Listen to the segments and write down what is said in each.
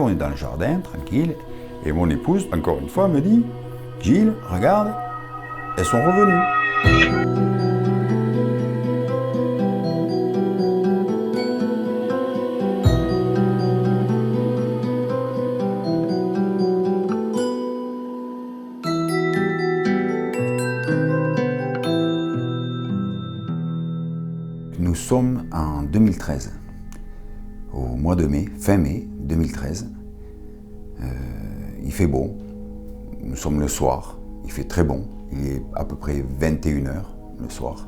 On est dans le jardin, tranquille, et mon épouse, encore une fois, me dit « Gilles, regarde, elles sont revenues. » Nous sommes en 2013, au mois de mai, fin mai 2013. Il fait beau, nous sommes le soir, il fait très bon, il est à peu près 21h le soir.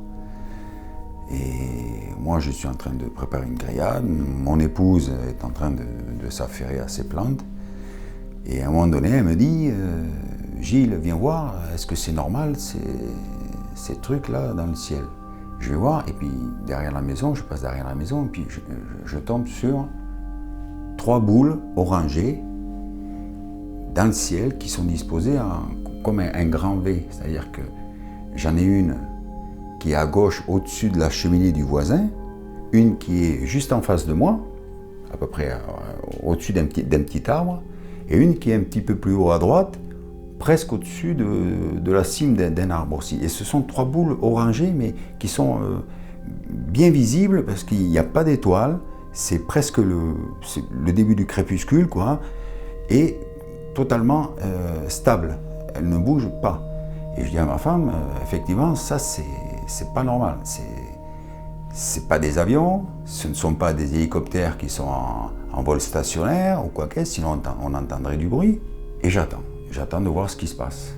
Et moi je suis en train de préparer une grillade, mon épouse est en train de s'affairer à ses plantes. Et à un moment donné, elle me dit « Gilles, viens voir, est-ce que c'est normal ces trucs-là dans le ciel ?» Je vais voir, et puis derrière la maison, je passe derrière la maison, et puis je tombe sur 3 boules orangées dans le ciel qui sont disposées comme un grand V. C'est-à-dire que j'en ai une qui est à gauche au-dessus de la cheminée du voisin, une qui est juste en face de moi, à peu près au-dessus d'un petit arbre, et une qui est un petit peu plus haut à droite, presque au-dessus de la cime d'un arbre aussi. Et ce sont 3 boules orangées, mais qui sont bien visibles parce qu'il n'y a pas d'étoiles. C'est presque le début du crépuscule, quoi, et totalement stable. Elle ne bouge pas. Et je dis à ma femme, effectivement, ça c'est pas normal. C'est pas des avions, ce ne sont pas des hélicoptères qui sont en vol stationnaire ou quoi que ce soit, sinon on entendrait du bruit. Et j'attends. J'attends de voir ce qui se passe.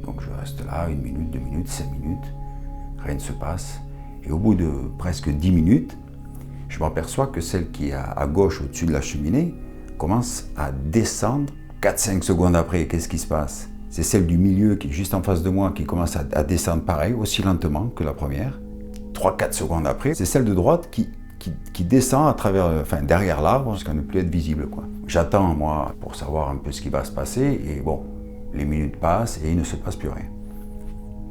Donc je reste là, 1 minute, 2 minutes, 5 minutes, rien ne se passe. Et au bout de presque 10 minutes, je m'aperçois que celle qui est à gauche, au-dessus de la cheminée, commence à descendre. 4-5 secondes après, qu'est-ce qui se passe? C'est celle du milieu qui est juste en face de moi qui commence à descendre pareil, aussi lentement que la première. 3-4 secondes après, c'est celle de droite qui descend à travers, derrière l'arbre jusqu'à ne plus être visible, quoi. J'attends, moi, pour savoir un peu ce qui va se passer, et bon, les minutes passent et il ne se passe plus rien.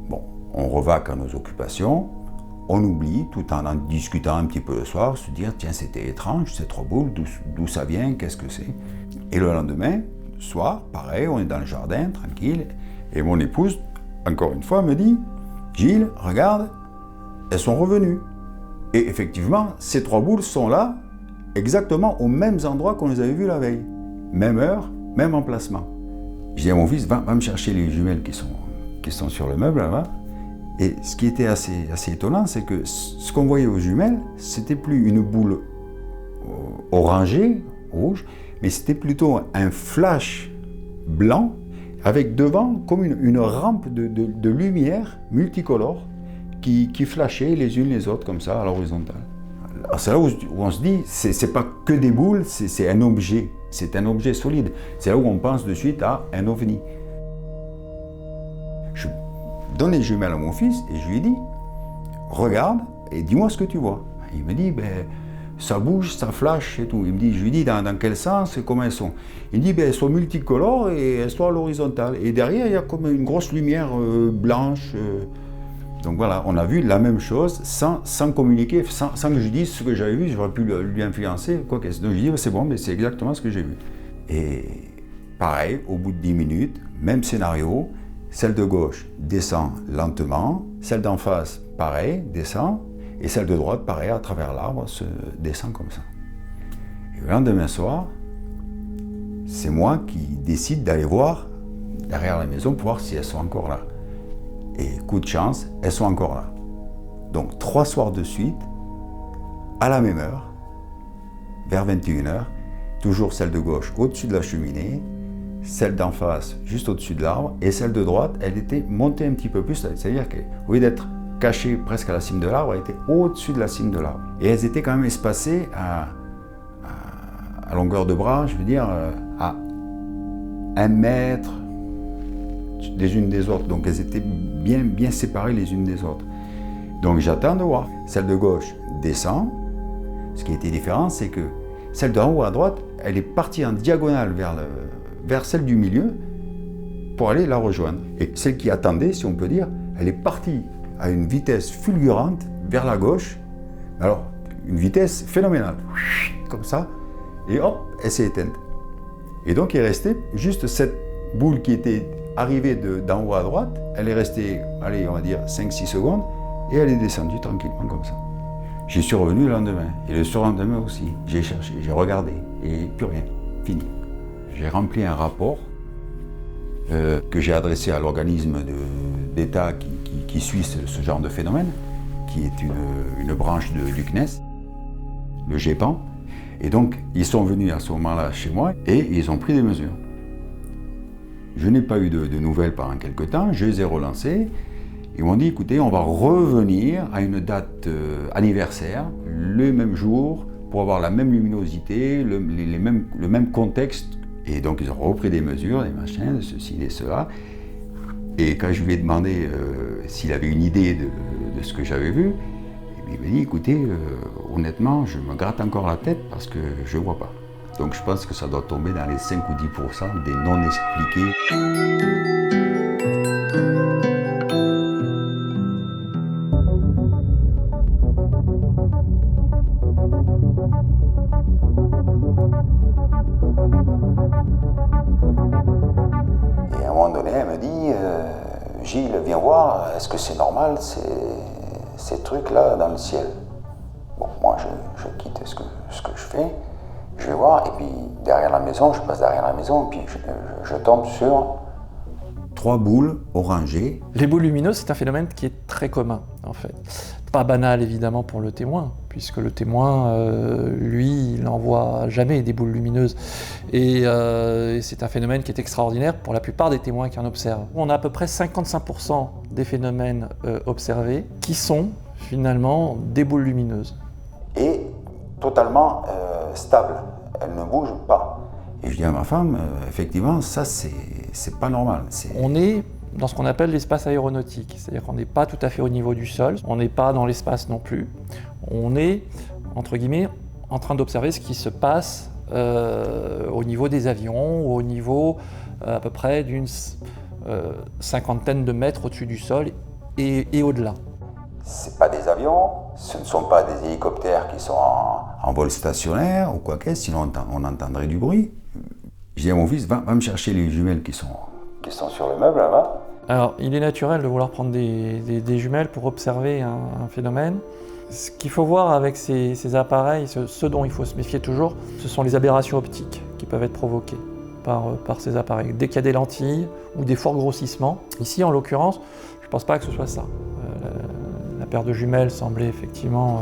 Bon, on revaque à nos occupations, on oublie, tout en discutant un petit peu le soir, se dire, tiens, c'était étrange, ces 3 boules, d'où ça vient, qu'est-ce que c'est? Et le lendemain, soir, pareil, on est dans le jardin, tranquille, et mon épouse, encore une fois, me dit, Gilles, regarde, elles sont revenues. Et effectivement, ces 3 boules sont là, exactement aux mêmes endroits qu'on les avait vues la veille. Même heure, même emplacement. Je dis à mon fils, va me chercher les jumelles qui sont sur le meuble là-bas. Et ce qui était assez étonnant, c'est que ce qu'on voyait aux jumelles, c'était plus une boule orangée, rouge, mais c'était plutôt un flash blanc, avec devant comme une rampe de lumière multicolore, qui flashaient les unes les autres comme ça à l'horizontale. C'est là où on se dit, c'est pas que des boules, c'est un objet, c'est un objet solide. C'est là où on pense de suite à un ovni. Je donne les jumelles à mon fils et je lui dis, regarde et dis-moi ce que tu vois. Il me dit, ça bouge, ça flash et tout. Je lui dis dans quel sens et comment elles sont. Il me dit, elles sont multicolores et elles sont à l'horizontale. Et derrière, il y a comme une grosse lumière blanche. Donc voilà, on a vu la même chose sans communiquer, sans que je dise ce que j'avais vu, j'aurais pu lui influencer, quoi que ce soit. Donc je dis, c'est bon, mais c'est exactement ce que j'ai vu. Et pareil, au bout de 10 minutes, même scénario, celle de gauche descend lentement, celle d'en face, pareil, descend, et celle de droite, pareil, à travers l'arbre, se descend comme ça. Et le lendemain soir, c'est moi qui décide d'aller voir derrière la maison pour voir si elles sont encore là. Et coup de chance, elles sont encore là. Donc 3 soirs de suite, à la même heure, vers 21h, toujours celle de gauche au-dessus de la cheminée, celle d'en face juste au-dessus de l'arbre, et celle de droite, elle était montée un petit peu plus, c'est-à-dire qu'au lieu d'être cachée presque à la cime de l'arbre, elle était au-dessus de la cime de l'arbre. Et elles étaient quand même espacées à longueur de bras, je veux dire, à 1 mètre, les unes des autres, donc elles étaient bien séparées les unes des autres. Donc j'attends de voir. Celle de gauche descend. Ce qui était différent, c'est que celle d'en haut à droite, elle est partie en diagonale vers celle du milieu pour aller la rejoindre. Et celle qui attendait, si on peut dire, elle est partie à une vitesse fulgurante vers la gauche. Alors, une vitesse phénoménale, comme ça. et hop, elle s'est éteinte. Et donc il est resté juste cette boule qui était arrivée d'en haut à droite, elle est restée, allez, on va dire 5-6 secondes, et elle est descendue tranquillement comme ça. J'y suis revenu le lendemain, et le surlendemain aussi. J'ai cherché, j'ai regardé, et plus rien, fini. J'ai rempli un rapport que j'ai adressé à l'organisme d'État qui suit ce genre de phénomène, qui est une branche du CNES, le GEPAN. Et donc, ils sont venus à ce moment-là chez moi et ils ont pris des mesures. Je n'ai pas eu de nouvelles pendant quelque temps, je les ai relancés. Ils m'ont dit, écoutez, on va revenir à une date anniversaire, le même jour, pour avoir la même luminosité, le même contexte. Et donc, ils ont repris des mesures, des machins, de ceci, de cela. Et quand je lui ai demandé s'il avait une idée de ce que j'avais vu, il m'a dit, écoutez, honnêtement, je me gratte encore la tête parce que je ne vois pas. Donc je pense que ça doit tomber dans les 5 ou 10% des non expliqués. Et à un moment donné, elle me dit, Gilles, viens voir, est-ce que c'est normal ces trucs-là dans le ciel? Bon, moi je quitte ce que je fais, je vais voir, et puis derrière la maison, je passe derrière la maison, et puis je tombe sur 3 boules orangées. Les boules lumineuses, c'est un phénomène qui est très commun, en fait. Pas banal, évidemment, pour le témoin, puisque le témoin, lui, il n'en voit jamais des boules lumineuses. Et c'est un phénomène qui est extraordinaire pour la plupart des témoins qui en observent. On a à peu près 55% des phénomènes observés qui sont, finalement, des boules lumineuses. Et totalement stable, elle ne bouge pas. Et je dis à ma femme, effectivement, ça c'est pas normal. On est dans ce qu'on appelle l'espace aéronautique, c'est-à-dire qu'on n'est pas tout à fait au niveau du sol, on n'est pas dans l'espace non plus. On est, entre guillemets, en train d'observer ce qui se passe au niveau des avions, ou au niveau à peu près d'une cinquantaine de mètres au-dessus du sol et au-delà. C'est pas des avions, ce ne sont pas des hélicoptères qui sont en vol stationnaire ou quoi qu'est-ce, sinon on entendrait du bruit. Je dis à mon fils, va me chercher les jumelles qui sont sur le meuble là-bas. Alors, il est naturel de vouloir prendre des jumelles pour observer un phénomène. Ce qu'il faut voir avec ces appareils, ce dont il faut se méfier toujours, ce sont les aberrations optiques qui peuvent être provoquées par ces appareils. Dès qu'il y a des lentilles ou des forts grossissements, ici en l'occurrence, je ne pense pas que ce soit ça. La paire de jumelles semblait effectivement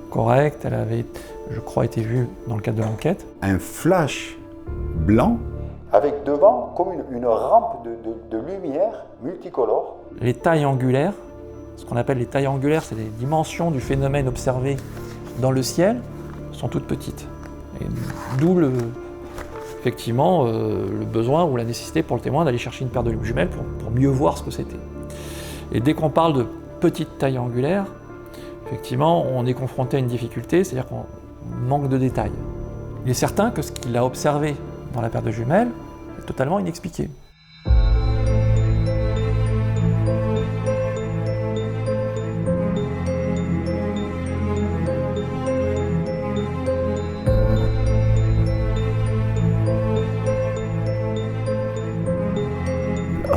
correcte, elle avait, je crois, été vue dans le cadre de l'enquête. Un flash blanc avec devant comme une rampe de lumière multicolore. Les tailles angulaires, ce qu'on appelle les tailles angulaires, c'est les dimensions du phénomène observé dans le ciel, sont toutes petites. Et d'où effectivement le besoin ou la nécessité pour le témoin d'aller chercher une paire de jumelles pour mieux voir ce que c'était. Et dès qu'on parle de petite taille angulaire, effectivement, on est confronté à une difficulté, c'est-à-dire qu'on manque de détails. Il est certain que ce qu'il a observé dans la paire de jumelles est totalement inexpliqué.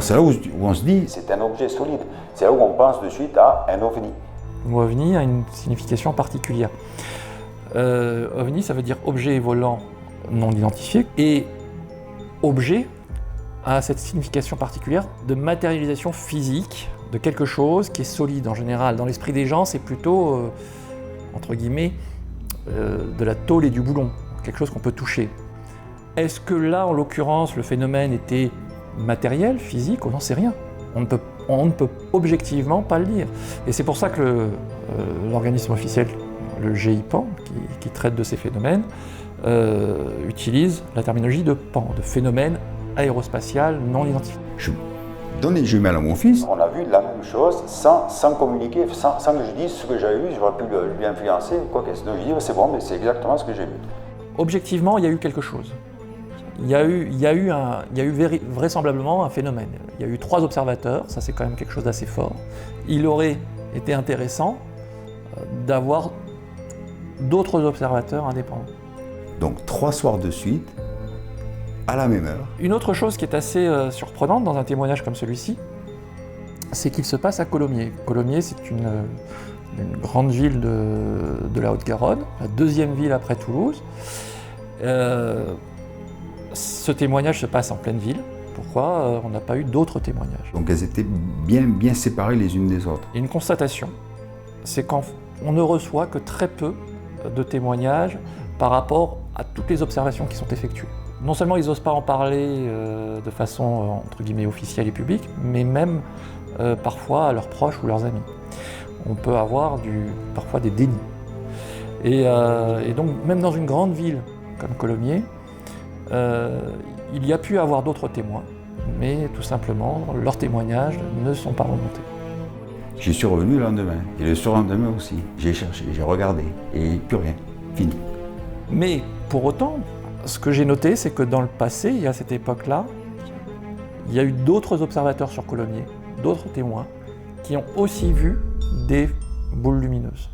C'est là où on se dit, c'est un objet solide. C'est là où on pense de suite à un ovni. Le mot ovni a une signification particulière. OVNI, ça veut dire objet volant non identifié. Et objet a cette signification particulière de matérialisation physique de quelque chose qui est solide en général. Dans l'esprit des gens, c'est plutôt, entre guillemets, de la tôle et du boulon, quelque chose qu'on peut toucher. Est-ce que là, en l'occurrence, le phénomène était matériel, physique, on n'en sait rien. On ne peut objectivement pas le dire. Et c'est pour ça que l'organisme officiel, le GIPAN, qui traite de ces phénomènes, utilise la terminologie de PAN, de phénomène aérospatial non identifié. Je donnais les jumelles à mon fils. On a vu la même chose sans communiquer, sans que je dise ce que j'avais vu, j'aurais pu lui influencer ou quoi que ce soit. Je dis c'est bon, mais c'est exactement ce que j'ai vu. Objectivement, il y a eu quelque chose. Il y a eu vraisemblablement un phénomène. Il y a eu 3 observateurs, ça c'est quand même quelque chose d'assez fort. Il aurait été intéressant d'avoir d'autres observateurs indépendants. Donc 3 soirs de suite, à la même heure. Une autre chose qui est assez surprenante dans un témoignage comme celui-ci, c'est qu'il se passe à Colomiers. Colomiers, c'est une grande ville de la Haute-Garonne, la deuxième ville après Toulouse. Ce témoignage se passe en pleine ville. Pourquoi on n'a pas eu d'autres témoignages? Donc elles étaient bien séparées les unes des autres. Et une constatation, c'est qu'on ne reçoit que très peu de témoignages par rapport à toutes les observations qui sont effectuées. Non seulement ils n'osent pas en parler de façon entre guillemets officielle et publique, mais même parfois à leurs proches ou leurs amis. On peut avoir parfois des dénis. Et donc même dans une grande ville comme Colomiers, il y a pu avoir d'autres témoins, mais tout simplement leurs témoignages ne sont pas remontés. J'y suis revenu le lendemain, et le surlendemain aussi. J'ai cherché, j'ai regardé, et plus rien, fini. Mais pour autant, ce que j'ai noté, c'est que dans le passé, et à cette époque-là, il y a eu d'autres observateurs sur Colomiers, d'autres témoins, qui ont aussi vu des boules lumineuses.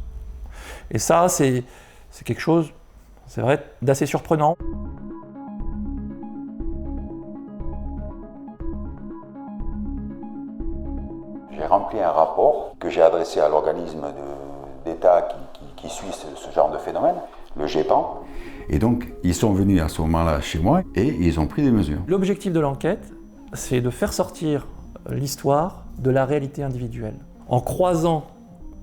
Et ça, c'est quelque chose, c'est vrai, d'assez surprenant. J'ai rempli un rapport que j'ai adressé à l'organisme d'État qui suit ce genre de phénomène, le GEPAN. Et donc, ils sont venus à ce moment-là chez moi et ils ont pris des mesures. L'objectif de l'enquête, c'est de faire sortir l'histoire de la réalité individuelle, en croisant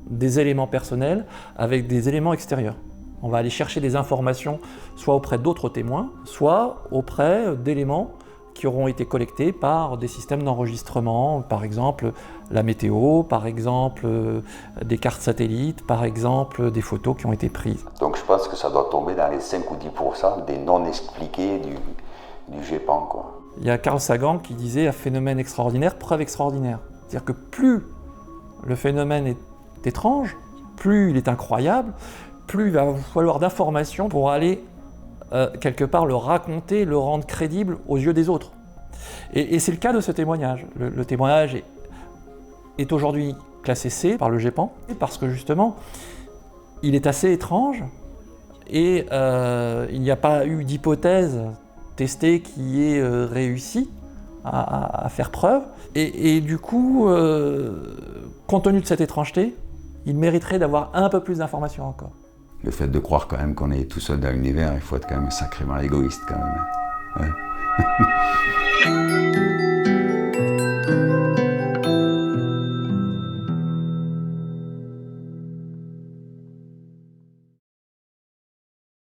des éléments personnels avec des éléments extérieurs. On va aller chercher des informations soit auprès d'autres témoins, soit auprès d'éléments qui auront été collectés par des systèmes d'enregistrement, par exemple la météo, par exemple des cartes satellites, par exemple des photos qui ont été prises. Donc je pense que ça doit tomber dans les 5 ou 10% des non expliqués du GEPAN, quoi. Il y a Carl Sagan qui disait « un phénomène extraordinaire, preuve extraordinaire ». C'est-à-dire que plus le phénomène est étrange, plus il est incroyable, plus il va vous falloir d'informations pour aller quelque part le raconter, le rendre crédible aux yeux des autres. Et c'est le cas de ce témoignage. Le témoignage est aujourd'hui classé C par le GEPAN, parce que justement, il est assez étrange et il n'y a pas eu d'hypothèse testée qui ait réussi à faire preuve. Et du coup, compte tenu de cette étrangeté, il mériterait d'avoir un peu plus d'informations encore. Le fait de croire quand même qu'on est tout seul dans l'univers, il faut être quand même sacrément égoïste quand même. Ouais.